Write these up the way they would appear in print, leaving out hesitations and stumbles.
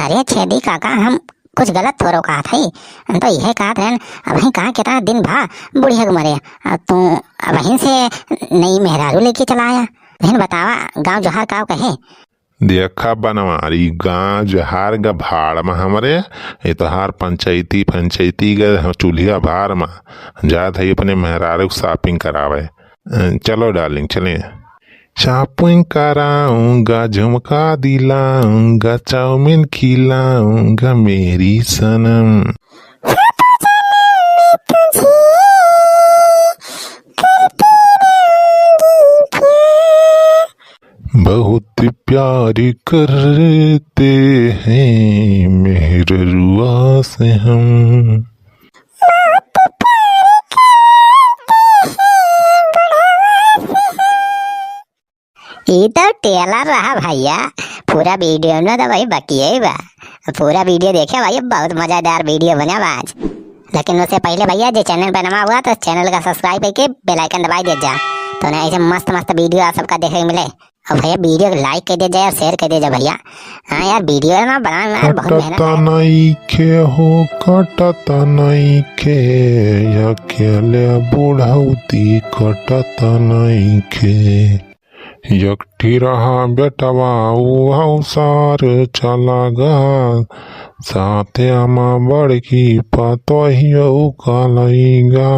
अरे छेदी काका, हम कुछ गलत थोड़ो कहा थी। तो यह कहा था वहीं कहा कितना दिन भा बुढ़िया मरे, तू वहीं से नई मेहरारू लेके चला आया। बहन बतावा गांव जोहार का कहे। देखा बनवारी गाँव जहार गा भाड़ में हमरे ये तोहार पंचायती पंचायती गा चूल्हा भार में जात है अपने मेहरारू शॉपिंग करावे। चलो डार्लिंग चले। शॉपिंग कराऊंगा, झुमका दिलाऊंगा, चाउमीन खिलाऊंगा मेरी सनम। बहुत प्यार करते हैं मेहरुआ से हम। ये तो टेलर रहा भैया, पूरा वीडियो ना तो भाई बकिए बा। पूरा वीडियो देखे भाई, बहुत मजेदार वीडियो बना आज। लेकिन उससे पहले भैया जो चैनल पर नवा हुआ तो चैनल का सब्सक्राइब करके बेल आइकन दबाई दे जा, तो ना ऐसे मस्त मस्त वीडियो आप सबका देखने मिले। और भैया वीडियो को लाइक कर दे जाए और शेयर कर दे जाए भैया। हाँ यार वीडियो ना बनाना बहुत मेहनत है। नहीं के हो कटता नहीं के अकेले बुढ़ौती कटता नहीं के। एकठी रहा बेटवा वो सार चला गा, साथे अमा बड़की पतोहियो कालईगा।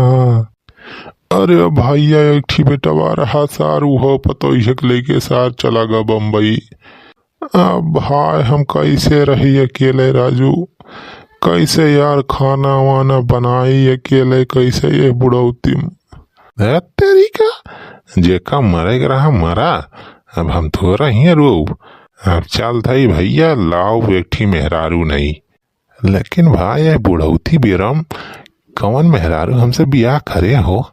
अरे भैया एकठी बेटवा रहा सारू हो पतोहिया के लेके सार चला गा बम्बई। अब भाई हम कैसे रही अकेले राजू, कैसे यार खाना वाना बनाई अकेले, कैसे ये बुढ़ौती तेरी का जेका मरे रहा मरा। अब हम थोड़ा ही रो, अब चल थई भैया लाओ बेठी मेहरारू नहीं। लेकिन भाई ये बुढ़ौती बेरम कौन मेहरारू हमसे बियाह करे हो,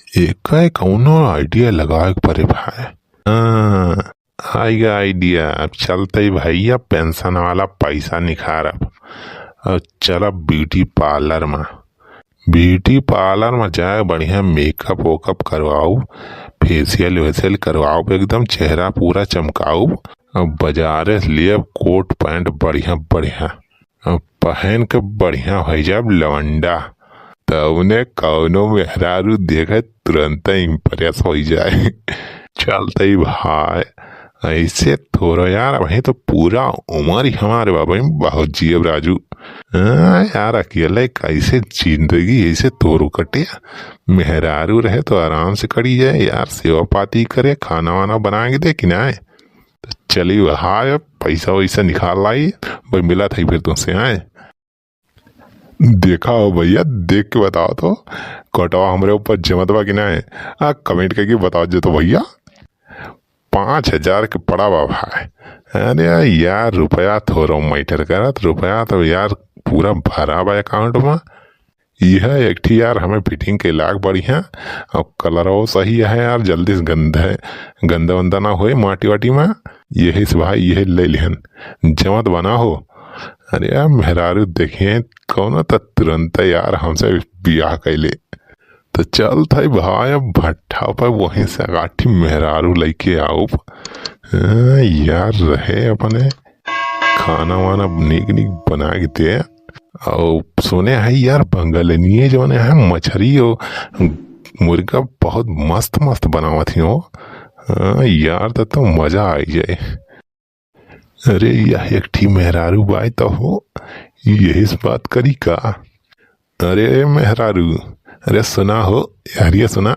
एक कौनो आइडिया लगाए परे भाई। आएगा आइडिया। अब चलते भैया पेंशन वाला पैसा निखारब और चल ब्यूटी पार्लर में। ब्यूटी पार्लर में जाए बढ़िया मेकअप वेकअप करवाओ, फेशियल वेशियल करवाओ, एकदम चेहरा पूरा चमकाओ। और बाजारे लिए कोट पैंट बढ़िया बढ़िया पहन के बढ़िया हो जाए लवंडा, तब उन्हें कौनो मेहरारू देखे तुरंत इम्प्रेस हो जाए। चलते ही भाई ऐसे थोड़ा यार, वही तो पूरा उम्र ही हमारे बाबा बहुत जियब राजू। यार अकेले कैसे जिंदगी ऐसे तोरू कटे, मेहरारू रहे तो आराम से करी जाए यार, सेवा पाती करे, खाना वाना बना के दे कि ना। तो चली वहा पैसा वैसा निकाल लाई भाई, मिला था फिर तुमसे आए। देखा हो भैया, देख के बताओ तो कटवा हमारे ऊपर जमत बा कि ना है। कमेंट करके बताओ जो तो भैया 5,000 के पड़ा बा भाई। अरे यार रुपया थोड़ा मैटर करत, रुपया तो यार पूरा भरा बा अकाउंट में। यह एक ठी यार हमें फिटिंग के लाग बढ़िया और कलर वो सही है यार, जल्दी से गंदा वंदा ना हो माटी वाटी में। यही से भाई यही ले लिहन जमत बना हो। अरे यार मेहरारू देखे कौन तो तुरंत यार हमसे बियाह कैले। तो चल था भाई अब भट्ठा पर वहीं से गाठी मेहरारू लेके आओ यार, रहे अपने खाना वाना नीक नीक बना के दे। और सुने है यार बंगालनिए जो है मछली हो मुर्गा बहुत मस्त मस्त बनावा थी हो। यार तो मजा आई जाए। अरे यह एक ठी मेहरारू बाई तो हो, यही बात करी का। अरे मेहरारू, अरे सुना हो यार, ये सुना।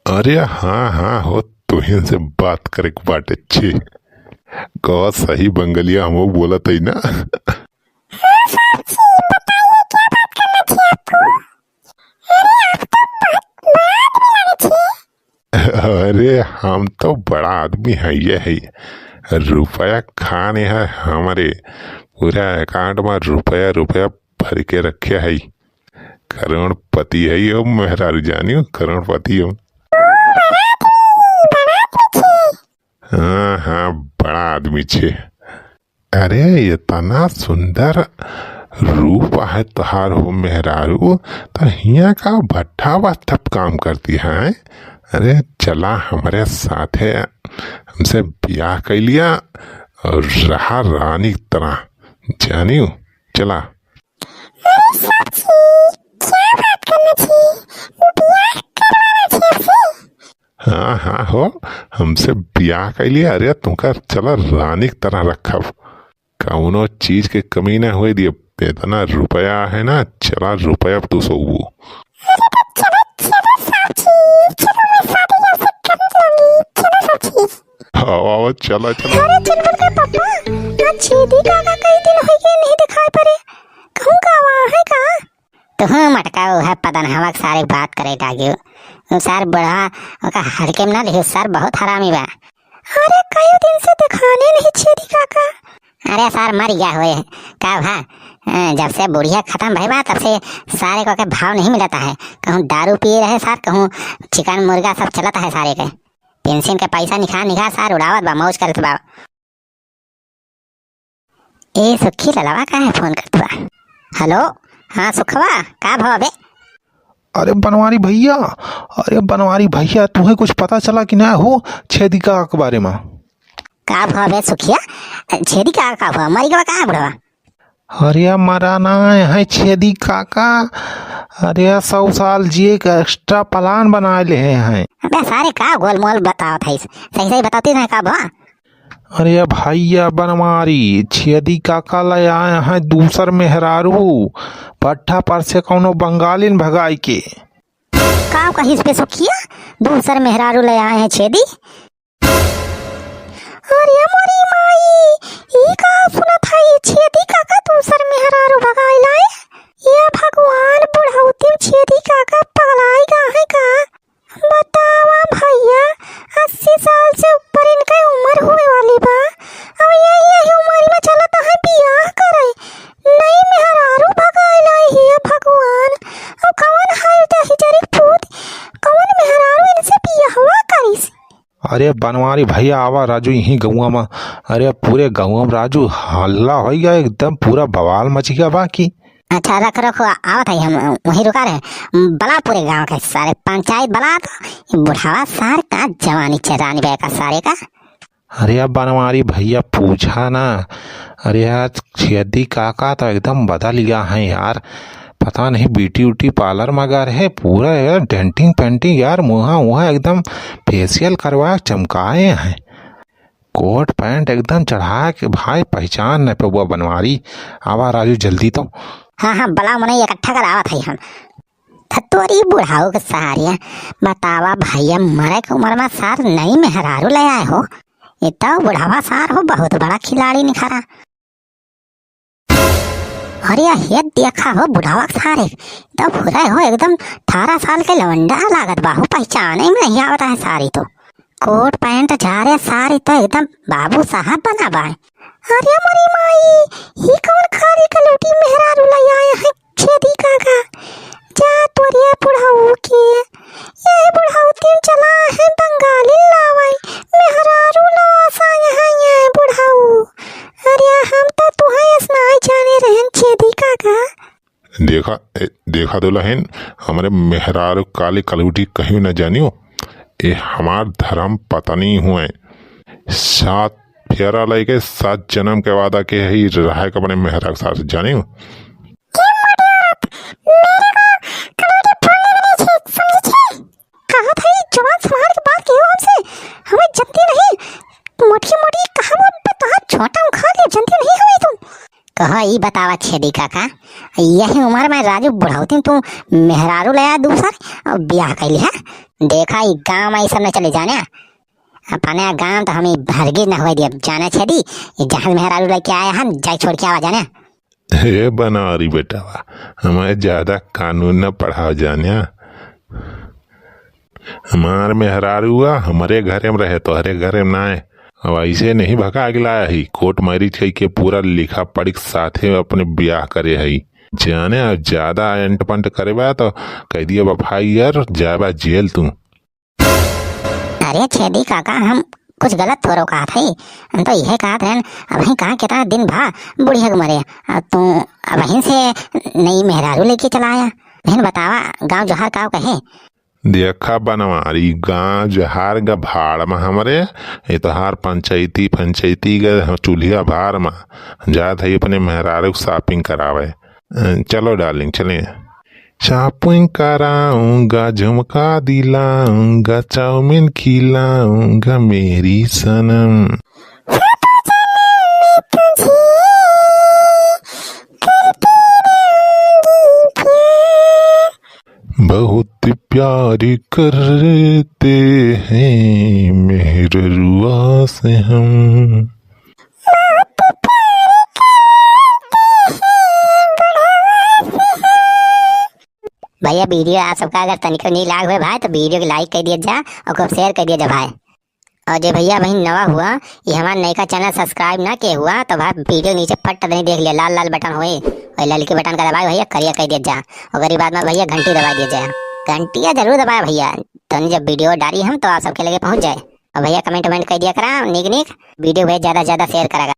अरे अरे हाँ हाँ हो, तुहिन से बात करे के बात अच्छी कह, सही बंगलिया हम बोला था ना। अरे हम तो बड़ा आदमी है, ये है रुपया खाने है हमारे पूरा अकाउंट में, रुपया रुपया भर के रखे है। करोड़पति है ये मेहरारू, जानियो करोड़पति हो। हाँ हाँ बड़ा आदमी छे। अरे इतना सुंदर रूप है तोहार हो मेहरारू, तो हिया का भट्ठा वास्तव काम करती है। अरे चला हमारे साथ है, हमसे ब्याह कर लिया और रहा रानी की तरह, जानियो चला। हाँ हाँ हो, हमसे ब्याह कर लिया। अरे तुमका चला रानी की तरह रखा, कौनो चीज के कमी ना हुए दिए। इतना रुपया है ना, चला रुपया तू सो आओ चला चला। अरे चुलबुल के पापा, आज छेदी काका कई दिन हो गए नहीं दिखाई पड़े, कहूँ का वहाँ है का? तुम मटका है पता नहीं हवा सारे बात करे टागियो। सर बड़ा ओका हल्के में ना लियो, सर बहुत हरामी बा। अरे कई दिन से दिखाने नहीं छेदी काका। अरे सर मर गया हुए का भा, जब से बुढ़िया खत्म भई बा तब से सारे को के भाव नहीं मिलता है। कहूँ दारू पी रहे सर, कहूँ चिकन मुर्गा सब चलता है सारे के। पेंशन के पैसा निकाल सार उड़ावत बा, मौज करत बा। ए सुखी ललवा का है फोन करत बा। हेलो हाँ सुखवा, का भाव बे? अरे बनवारी भैया, अरे बनवारी भैया, तुम्हें कुछ पता चला कि ना हो छेदी काका के बारे में? का भाव बे सुखिया? छेदी काका का भाव मरी गवा का बुढ़वा? अरे मरा ना है छेदी काका, अरे 100 साल जिए का एक्स्ट्रा प्लान बना ले हैं। अबे सारे का गोलमोल बताओ थे, सही सही बताते ना का भाव? अरे भैया बनवारी, छेदी काका ले आए हैं दूसर मेहरारू, पट्टा पर से कौनो बंगालिन भगाई के। का कहिस पे सुखिया? दूसर मेहरारू ले आए हैं छेदी? अरे मोरी माई, ई का सुना था ये छेदी काका दूसर मेहरारू भगाई लाए? ये भगवान बुढ़ाउती छेदी काका पगलाई का है का? बतावा भैया, 80 साल से ऊपर इनका उम्र हुए वाली बा, अब यही उम्र में चलता है बियाह करे, नई मेहरारू भगाई लाई है भगवान। अब कौन है हिजरी पूत, कौन मेहरारू इनसे बियाहवा करिस? अरे बनवारी भैया आवा राजू यही गौवा में, अरे पूरे गौवा में राजू हल्ला हो गया, एकदम पूरा बवाल मच गया बाकी। अच्छा रख रखो, आवत है, हम वहीं रुका रहे। बला पूरे गांव के सारे पंचायत बला, तो बुढ़ावा सार का जवानी चरानी बे का सारे का। अरे अब बनवारी भैया पूछा ना, अरे यार छेदी काका तो एकदम बदल गया है यार, पता नहीं ब्यूटी उटी पार्लर मगर है पूरा यार, डेंटिंग पेंटिंग यार, मुँहा वहाँ एकदम फेशियल करवा चमकाए हैं, कोट पैंट एकदम चढ़ा के भाई पहचान न पे वो बनवारी। आवा राजू जल्दी तो। हाँ हाँ बला मने इकट्ठा कर आवत है हम। थतोरी बुढ़ाऊ के सहारिया, बतावा भैया मरे के उम्र में सार नई मेहरारू ले आए हो, इतना बुढ़ावा सार हो, बहुत बड़ा खिलाड़ी निखारा। अरे ये देखा हो बुढ़ावा सारे तो पूरा हो एकदम 18 साल के लवंडा लागत बाहू, पहचाने में नहीं आवता है सारी तो, कोट पैंट झारे सारी तो एकदम बाबू साहब बना बाए। अरे मरी माई, ये कौन खाली कलोटी मेहरारू ले आए हैं छेदी काका? जा तोरिया बुढ़ाऊ के, ये बुढ़ाऊ तीन चला है बंगाली लावाई, मेहरारू लासा यहाँ ये बुढ़ाऊ। अरे हम तो तुम्हें स्नाई जाने रहन छेदी काका। देखा दुल्हन, हमारे मेहरारू काली कलूटी कहीं न जानियो, ये हमार धर्म पत्नी हुए, 7 फेरा लेके 7 जन्म के वादा के ही रहा है अपने मेहरा के साथ, जानियो। कहा ई बतावा छेदी काका, यही उम्र में राजू बुढ़ाउती तू मेहरारू लया दूसर और ब्याह कैली है? देखा ई गाँव में सब न चले जाने, अपने गाँव तो हमें भरगिर न हुए दिया जाने छेदी, जहाज मेहरारू लेके आया हम जाए छोड़ के आवा जाने। हे बनवारी बेटा, हमारे ज्यादा कानून न पढ़ाओ जाने, हमार मेहरारू हुआ हमारे घरे में रहे तो हरे घरे में ना आए, अब ऐसे नहीं भगा के लाया ही, कोर्ट मैरिज कही के पूरा लिखा पढ़ी साथे अपने ब्याह करे है, जाने अब ज्यादा एंट पंट करे बा तो कह दिया भाई यार जाबा जेल तू। अरे छेदी काका, हम कुछ गलत थोड़ो कहा था, हम तो यह कहा था अब कहा कितना दिन भा बुढ़िया मरे, तू वहीं से नई मेहरारू लेके चला आया। बहन बतावा गाँव जोहार का कहे? देखा बनवारी गाँव जहार गा भाड़ में हमरे ये तोहार पंचायती पंचायती गा चूल्हा भार में जात है अपने मेहरारू शॉपिंग करावे। चलो डार्लिंग चलें। शॉपिंग कराऊंगा, झुमका दिलाऊंगा, चाउमीन खिलाऊंगा मेरी सनम। बहुत प्यार करते हैं मेहरुआ से हम। भैया वीडियो आप सबका अगर तनिको नहीं लाग हुए भाई तो वीडियो को लाइक कर दिया जा और खूब शेयर कर दिया जा भाई। और जो भैया बहन नवा हुआ ये हमारा नई का चैनल सब्सक्राइब ना किया हुआ तो भाई वीडियो नीचे फट नहीं देख लिया, लाल लाल बटन हुए और ललकी बटन का दबाए भैया करिया कर दिया जा और गरीब बाद में भैया घंटी दबा दिया जाए। घंटिया जरूर दबाए भैया तो जब वीडियो डाली हम तो आप सबके लगे पहुंच जाए। और भैया कमेंट वमेंट कर दिया करा निक निक वीडियो भैया ज्यादा शेयर करा।